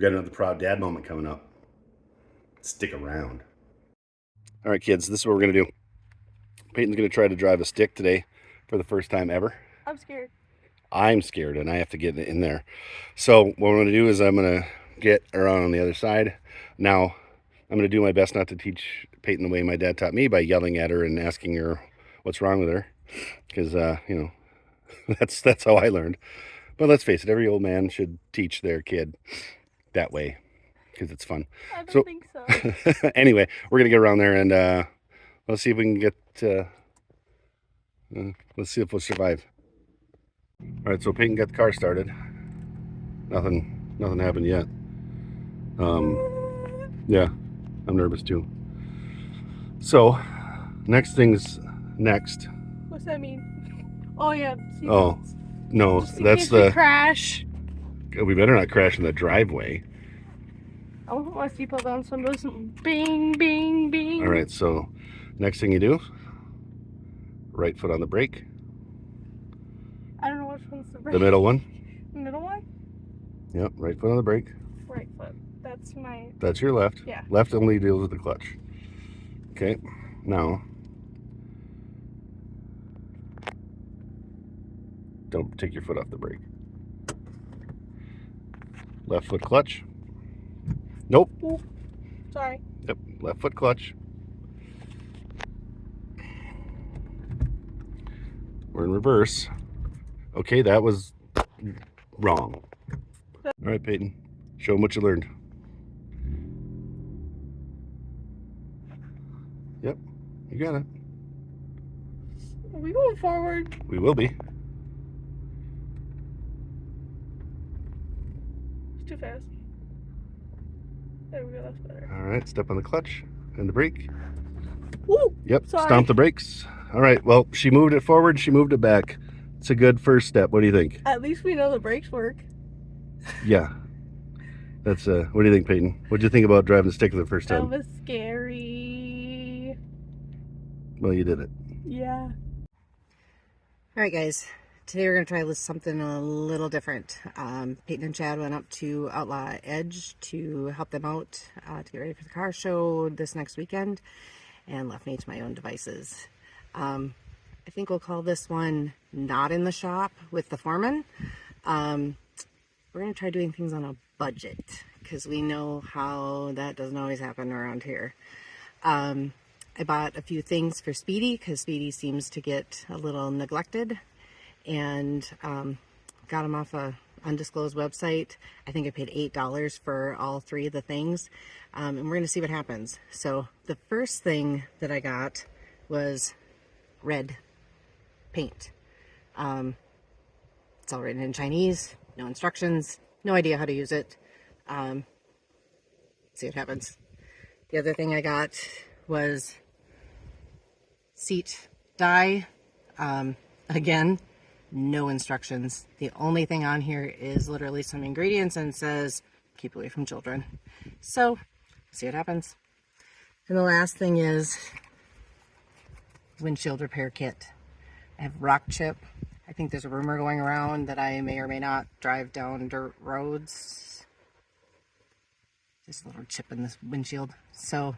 We got another proud dad moment coming up. Stick around. All right, kids, this is what we're going to do. Peyton's going to try to drive a stick today for the first time ever. I'm scared. I'm scared, and I have to get in there. So what I'm going to do is I'm going to get around on the other side. Now, I'm going to do my best not to teach Peyton the way my dad taught me by yelling at her and asking her what's wrong with her. Because, you know, that's how I learned. But let's face it, every old man should teach their kid that way because it's fun. I don't think so. Anyway, we're going to get around there and let's see if we can get, let's see if we'll survive. All right, so Peyton got the car started. Nothing happened yet. Yeah, I'm nervous too. So, next thing's next. What's that mean? Oh yeah. Oh, no, just in that's case the we crash. We better not crash in the driveway. I want my seatbelt on so it doesn't bing, bing, bing. All right, so next thing you do, right foot on the brake. I don't know which one's the brake. The middle one. The middle one? Yep, right foot on the brake. Right foot. That's my... That's your left. Yeah. Left only deals with the clutch. Okay, now, don't take your foot off the brake. Left foot clutch. Nope. Ooh. Sorry. Yep, left foot clutch. We're in reverse. Okay, that was wrong. All right, Peyton, show them what you learned. Yep, you got it. Are we going forward? We will be. It's too fast. There we go, that's better. All right, step on the clutch and the brake. Woo! Yep, Sorry. stomp the brakes. All right, well, she moved it forward, she moved it back. It's a good first step. What do you think? At least we know the brakes work. Yeah. That's, what do you think, Peyton? What did you think about driving the stick for the first time? That was scary. Well, you did it. Yeah. All right, guys. Today we're going to try something a little different. Peyton and Chad went up to Outlaw Edge to help them out to get ready for the car show this next weekend, and left me to my own devices. I think we'll call this one Not in the Shop with the Foreman. We're going to try doing things on a budget because we know how that doesn't always happen around here. I bought a few things for Speedy because Speedy seems to get a little neglected, and got them off a undisclosed website. I think I paid $8 for all three of the things, and we're going to see what happens. So the first thing that I got was red paint. It's all written in Chinese, no instructions, no idea how to use it. See what happens. The other thing I got was seat dye. Again, no instructions. The only thing on here is literally some ingredients and says keep away from children. So, see what happens. And the last thing is windshield repair kit. I have rock chip. I think there's a rumor going around that I may or may not drive down dirt roads. Just a little chip in this windshield. So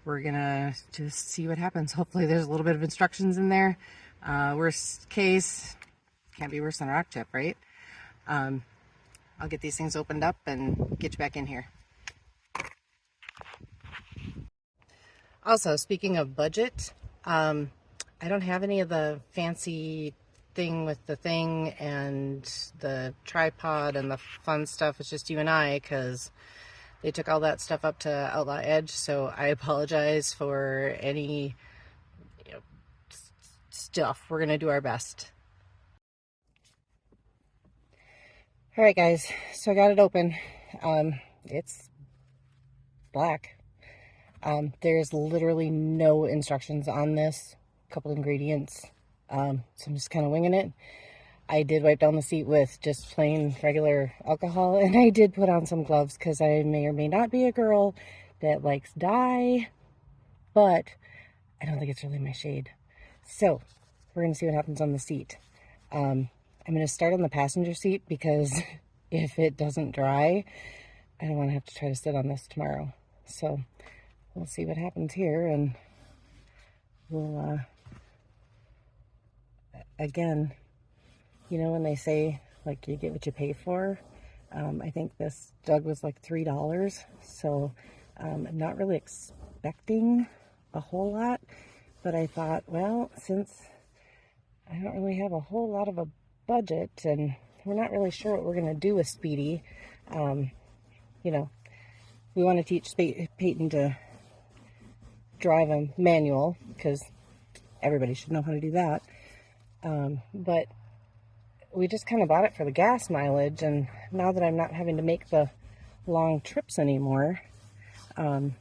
we're gonna just see what happens. Hopefully there's a little bit of instructions in there. Worst case, can't be worse than a rock chip, right? I'll get these things opened up and get you back in here. Also, speaking of budget, I don't have any of the fancy thing with the thing and the tripod and the fun stuff. It's just you and I, because they took all that stuff up to Outlaw Edge, so I apologize for any stuff. We're gonna do our best. All right, guys, so I got it open. It's black. There's literally no instructions on this. A couple ingredients. So I'm just kind of winging it. I did wipe down the seat with just plain regular alcohol, and I did put on some gloves because I may or may not be a girl that likes dye, but I don't think it's really my shade. So we're going to see what happens on the seat. I'm going to start on the passenger seat because if it doesn't dry, I don't want to have to try to sit on this tomorrow. So we'll see what happens here, and we'll, again, you know, when they say, like, you get what you pay for, I think this jug was like $3, so I'm not really expecting a whole lot, but I thought, well, since I don't really have a whole lot of a budget, and we're not really sure what we're going to do with Speedy, you know, we want to teach Peyton to drive a manual, because everybody should know how to do that, but we just kind of bought it for the gas mileage, and now that I'm not having to make the long trips anymore, I'm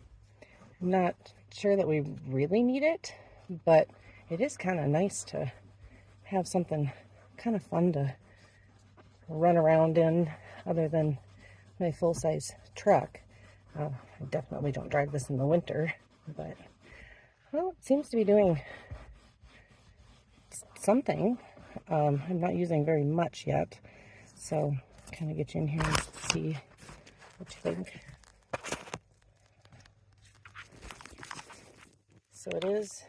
not sure that we really need it, but it is kind of nice to have something kind of fun to run around in other than my full-size truck. I definitely don't drive this in the winter, but, well, it seems to be doing something. I'm not using very much yet, so kind of get you in here and see what you think. So it is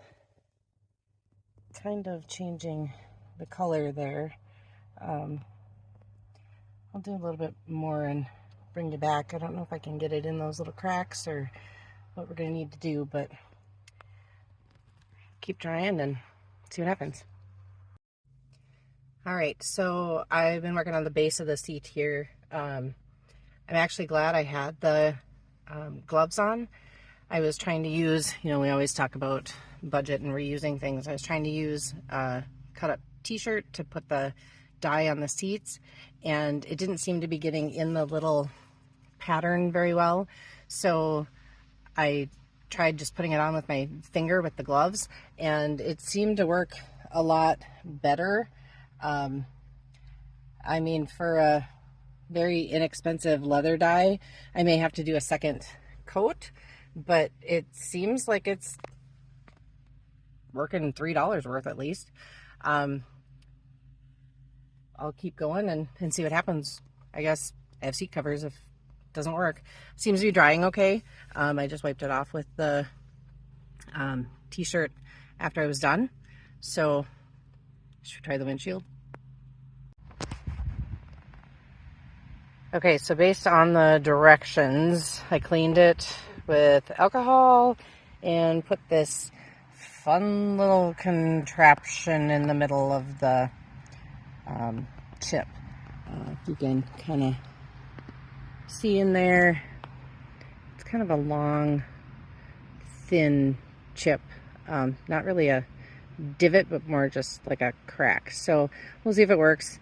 kind of changing the color there. I'll do a little bit more and bring you back. I don't know if I can get it in those little cracks or what we're going to need to do, but keep trying and see what happens. All right, so I've been working on the base of the seat here. I'm actually glad I had the gloves on. I was trying to use, you know, we always talk about budget and reusing things. I was trying to use a cut-up t-shirt to put the dye on the seats, and it didn't seem to be getting in the little pattern very well. So I tried just putting it on with my finger with the gloves, and it seemed to work a lot better. I mean, for a very inexpensive leather dye, I may have to do a second coat, but it seems like it's working $3 worth at least. I'll keep going and see what happens. I guess I have seat covers if it doesn't work. Seems to be drying okay. I just wiped it off with the t-shirt after I was done. So should we try the windshield? Okay, so based on the directions, I cleaned it with alcohol and put this fun little contraption in the middle of the chip. You can kind of see in there, it's kind of a long, thin chip. Not really a divot, but more just like a crack. So we'll see if it works.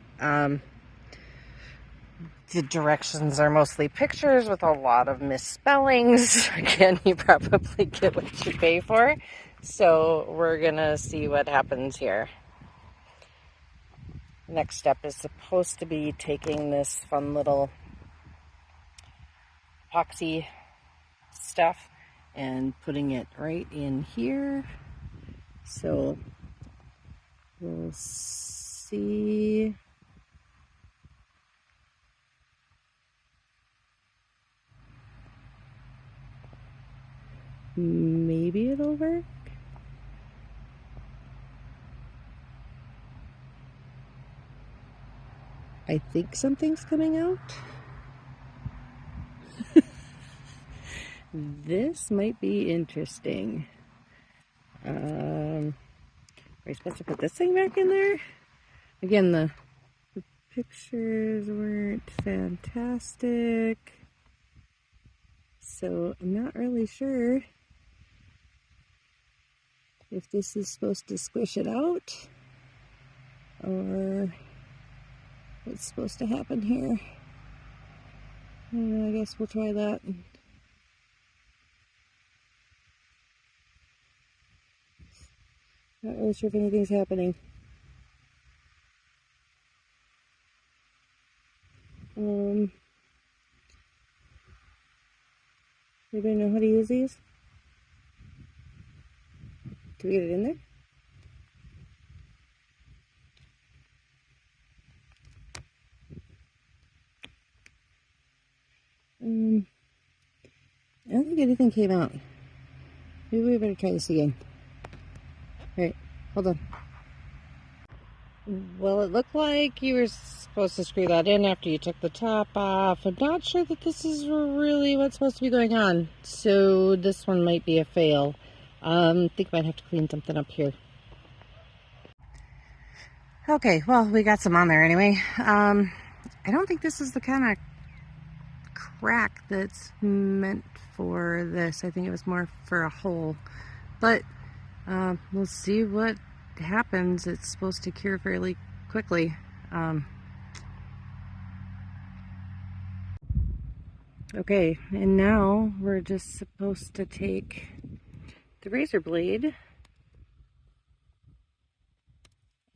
The directions are mostly pictures with a lot of misspellings. Again, you probably get what you pay for. So we're gonna see what happens here. Next step is supposed to be taking this fun little epoxy stuff and putting it right in here. So we'll see. Maybe it'll work. I think something's coming out. This might be interesting. Are we supposed to put this thing back in there? Again, the pictures weren't fantastic, so I'm not really sure if this is supposed to squish it out or what's supposed to happen here. I guess we'll try that. Not really sure if anything's happening. Anybody know how to use these? Do we get it in there? I don't think anything came out. Maybe we better try this again. Alright, hold on. Well, it looked like you were supposed to screw that in after you took the top off. I'm not sure that this is really what's supposed to be going on. So this one might be a fail. I think I might have to clean something up here. Okay, well, we got some on there anyway. I don't think this is the kind of crack that's meant for this. I think it was more for a hole. But we'll see what happens. It's supposed to cure fairly quickly. Okay, and now we're just supposed to take the razor blade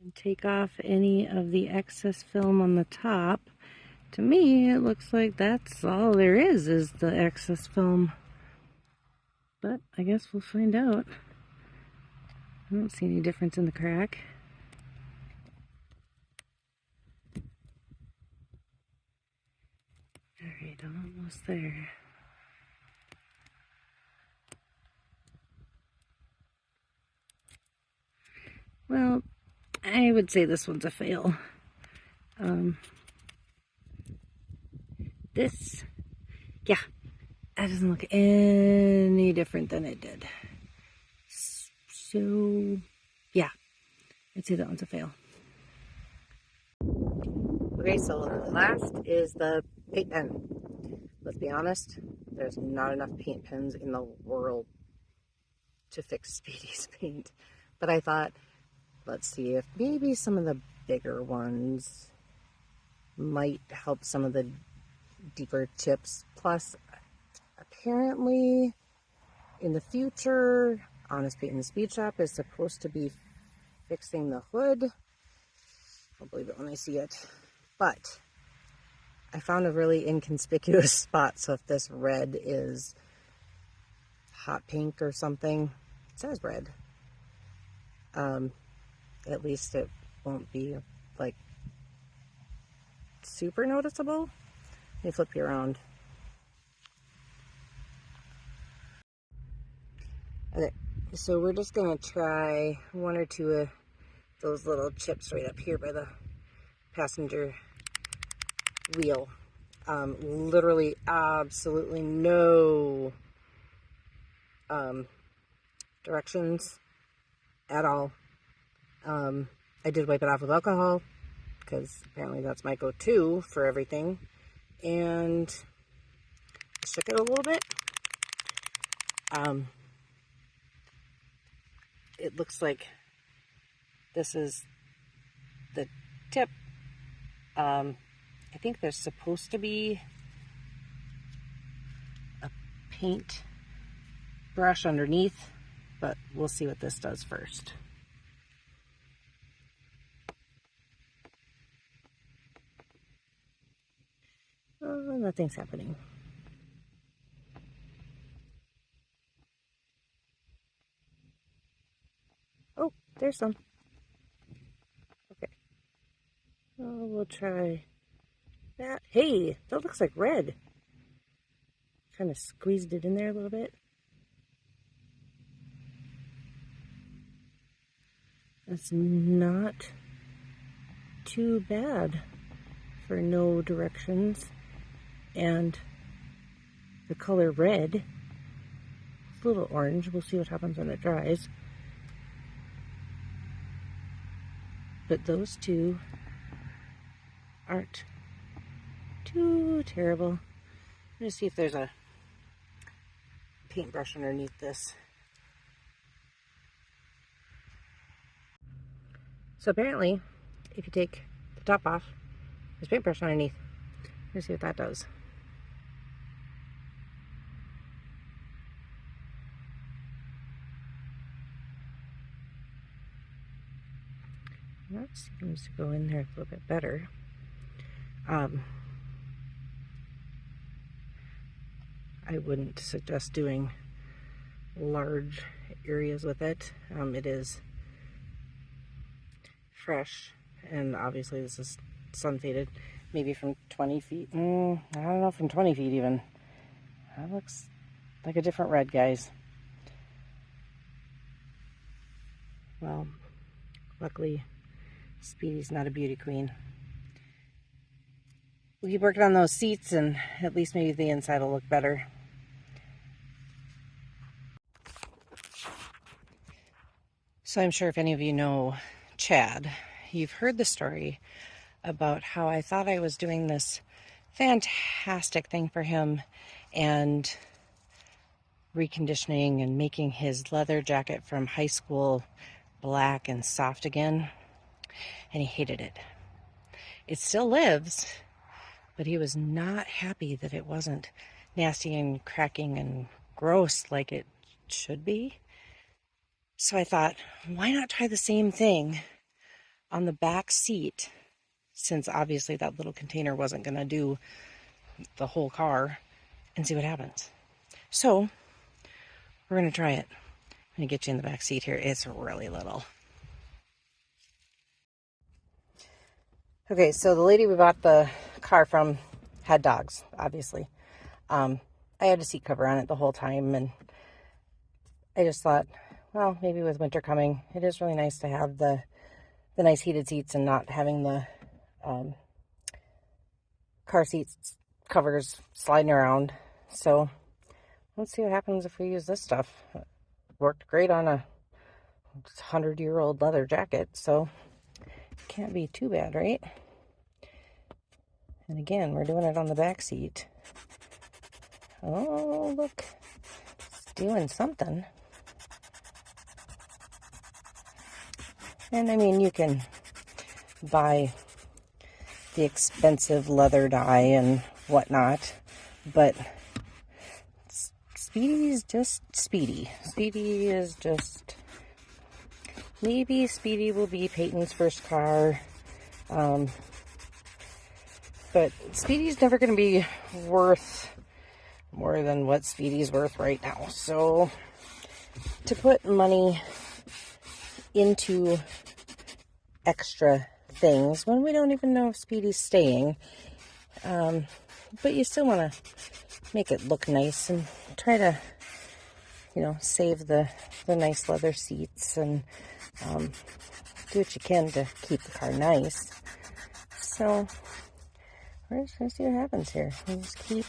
and take off any of the excess film on the top. To me, it looks like that's all there is the excess film. But I guess we'll find out. I don't see any difference in the crack. Alright, I'm almost there. Well, I would say this one's a fail. This, yeah, that doesn't look any different than it did. So, yeah, I'd say that one's a fail. Okay, so last is the paint pen. Let's be honest, there's not enough paint pens in the world to fix Speedy's paint. But I thought, let's see if maybe some of the bigger ones might help some of the deeper chips. Plus, apparently, in the future, Honest Peyton Speed Shop is supposed to be fixing the hood. I'll believe it when I see it. But I found a really inconspicuous spot, so if this red is hot pink or something, it says red. At least it won't be like super noticeable. Let me flip you around. Okay, so we're just gonna try one or two of those little chips right up here by the passenger wheel. Literally absolutely no directions at all. I did wipe it off with alcohol because apparently that's my go-to for everything, and shook it a little bit. It looks like this is the tip. I think there's supposed to be a paint brush underneath, but we'll see what this does first. Oh, nothing's happening. Oh, there's some. Okay. Oh, we'll try that. Hey, that looks like red. Kind of squeezed it in there a little bit. That's not too bad for no directions. And the color red, it's a little orange. We'll see what happens when it dries. But those two aren't too terrible. I'm going to see if there's a paintbrush underneath this. So apparently, if you take the top off, there's a paintbrush underneath. Let's see what that does. That seems to go in there a little bit better. I wouldn't suggest doing large areas with it. It is fresh, and obviously this is sun faded, maybe from 20 feet. I don't know, from 20 feet even. That looks like a different red, guys. Well, luckily, Speedy's not a beauty queen. We keep working on those seats, and at least maybe the inside will look better. So I'm sure if any of you know Chad, you've heard the story about how I thought I was doing this fantastic thing for him and reconditioning and making his leather jacket from high school black and soft again, and he hated it. It still lives, but he was not happy that it wasn't nasty and cracking and gross like it should be. So I thought, why not try the same thing on the back seat, since obviously that little container wasn't going to do the whole car, and see what happens. So we're going to try it. I'm going to get you in the back seat here. It's really little. Okay, so the lady we bought the car from had dogs, obviously. I had a seat cover on it the whole time, and I just thought, well, maybe with winter coming, it is really nice to have the nice heated seats and not having the car seats covers sliding around. So let's see what happens if we use this stuff. It worked great on a 100-year-old leather jacket, so it can't be too bad, right? And again, we're doing it on the back seat. Oh, look, it's doing something. And I mean, you can buy the expensive leather dye and whatnot, but Speedy's just Speedy. Speedy is just, maybe Speedy will be Peyton's first car, but Speedy's never going to be worth more than what Speedy's worth right now. So to put money into extra things when we don't even know if Speedy's staying, but you still want to make it look nice and try to, you know, save the nice leather seats and do what you can to keep the car nice. So we're just gonna see what happens here. We just keep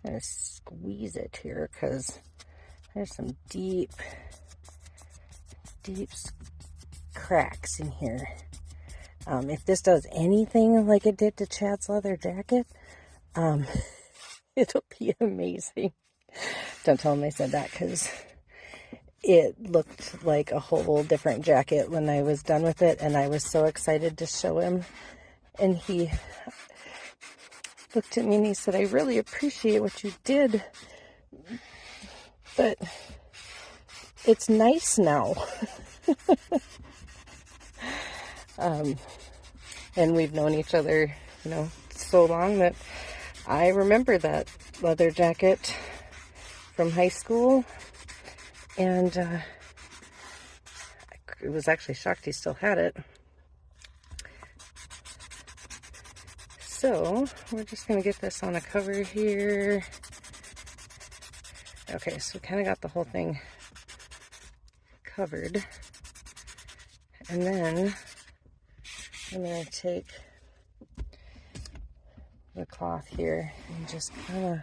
gonna squeeze it here because there's some deep cracks in here. If this does anything like it did to Chad's leather jacket, it'll be amazing. Don't tell him I said that, because it looked like a whole different jacket when I was done with it, and I was so excited to show him. And he looked at me and he said, "I really appreciate what you did, but it's nice now." And we've known each other, you know, so long that I remember that leather jacket from high school, and I was actually shocked he still had it. So we're just going to get this on a cover here. Okay, so we kind of got the whole thing covered. And then I'm going to take the cloth here and just kind of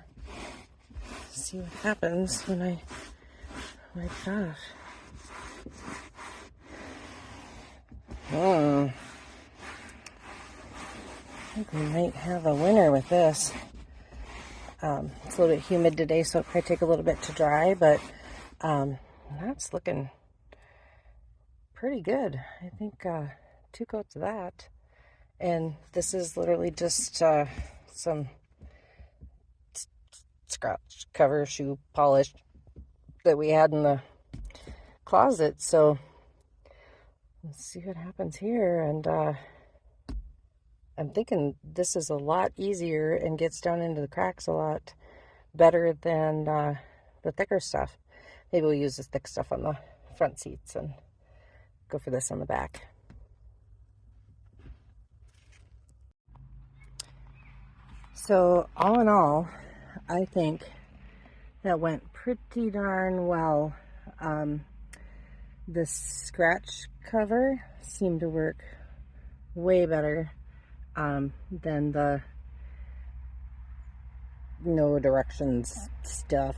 see what happens when I wipe it off. I think we might have a winner with this. It's a little bit humid today, so it'll probably take a little bit to dry, but that's looking pretty good. I think 2 coats of that. And this is literally just some scratch cover shoe polish that we had in the closet. So let's see what happens here. And I'm thinking this is a lot easier and gets down into the cracks a lot better than the thicker stuff. Maybe we'll use the thick stuff on the front seats and go for this on the back. So all in all, I think that went pretty darn well. The scratch cover seemed to work way better than the no directions stuff.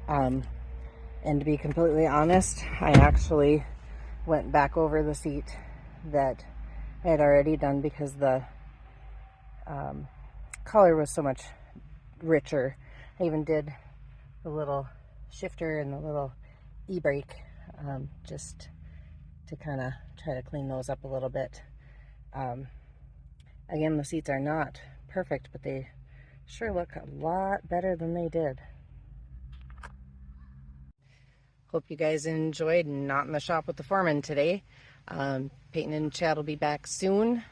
And to be completely honest, I actually went back over the seat that I had already done because the color was so much richer. I even did the little shifter and the little e-brake just to kind of try to clean those up a little bit. Again, the seats are not perfect, but they sure look a lot better than they did. Hope you guys enjoyed Not in the Shop with the Foreman today. Peyton and Chad will be back soon,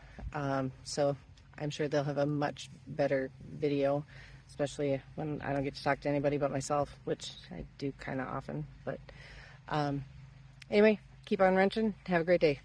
so I'm sure they'll have a much better video, especially when I don't get to talk to anybody but myself, which I do kind of often. But anyway, keep on wrenching. Have a great day.